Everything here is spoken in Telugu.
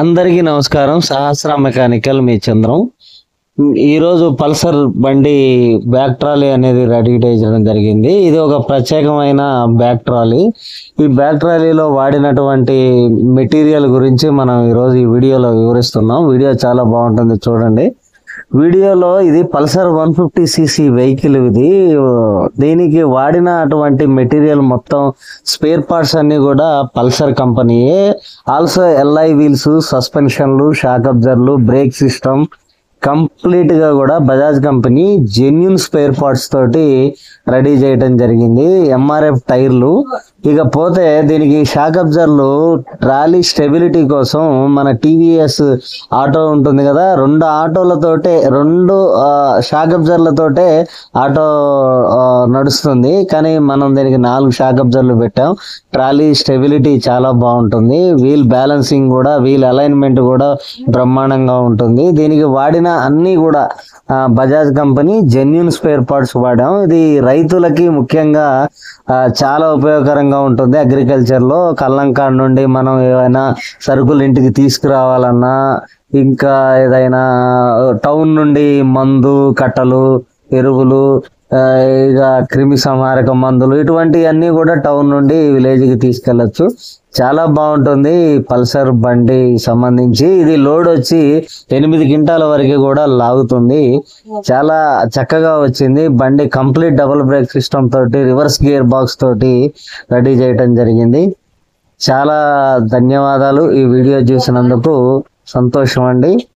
అందరికీ నమస్కారం. సహస్ర మెకానికల్ మీ చంద్రం. ఈరోజు పల్సర్ బండి బ్యాక్ ట్రాలీ అనేది రెడీ చేయడం జరిగింది. ఇది ఒక ప్రత్యేకమైన బ్యాక్ ట్రాలీ. ఈ బ్యాక్ ట్రాలీలో వాడినటువంటి మెటీరియల్ గురించి మనం ఈరోజు ఈ వీడియోలో వివరిస్తున్నాం. వీడియో చాలా బాగుంటుంది, చూడండి. వీడియోలో ఇది పల్సర్ 150cc వెహికల్. ఇది దీనికి వాడిన అటువంటి మెటీరియల్ మొత్తం స్పేర్ పార్ట్స్ అన్ని కూడా పల్సర్ కంపెనీయే. ఆల్సో ఎల్ఐ వీల్స్, సస్పెన్షన్లు, షాక్ అబ్జర్వర్లు, బ్రేక్ సిస్టమ్ కంప్లీట్ గా కూడా Bajaj company genuine spare parts తోటి రెడీ చేయడం జరిగింది. ఎంఆర్ఎఫ్ టైర్లు. ఇకపోతే దీనికి షాక్ అబ్జర్వర్లు ట్రాలీ స్టెబిలిటీ కోసం మన టీవీఎస్ ఆటో ఉంటుంది కదా, రెండు ఆటోలతోటే, రెండు షాక్ అబ్జర్వర్లతోటే ఆటో నడుస్తుంది. కానీ మనం దీనికి 4 షాక్ అబ్జర్వర్లు పెట్టాం. ట్రాలీ స్టెబిలిటీ చాలా బాగుంటుంది. వీల్ బ్యాలెన్సింగ్ కూడా, వీల్ అలైన్మెంట్ కూడా బ్రహ్మాండంగా ఉంటుంది. దీనికి వాడిన అన్ని కూడా Bajaj company genuine spare parts వాడాం. ఇది రైతులకి ముఖ్యంగా చాలా ఉపయోగకరంగా ఉంటుంది. అగ్రికల్చర్ లో కల్లంకాడ నుండి మనం ఏమైనా సరుకులు ఇంటికి తీసుకురావాలన్నా, ఇంకా ఏదైనా టౌన్ నుండి మందు కట్టలు, ఎరువులు, ఇక క్రిమి సంహారక మందులు, ఇటువంటివన్నీ కూడా టౌన్ నుండి విలేజ్ కి తీసుకెళ్లొచ్చు. చాలా బాగుంటుంది పల్సర్ బండి సంబంధించి. ఇది లోడ్ వచ్చి 8 క్వింటాల వరకు కూడా లాగుతుంది. చాలా చక్కగా వచ్చింది బండి. కంప్లీట్ డబుల్ బ్రేక్ సిస్టమ్ తోటి, రివర్స్ గేర్ బాక్స్ తోటి రెడీ చేయటం జరిగింది. చాలా ధన్యవాదాలు ఈ వీడియో చూసినందుకు. సంతోషం అండి.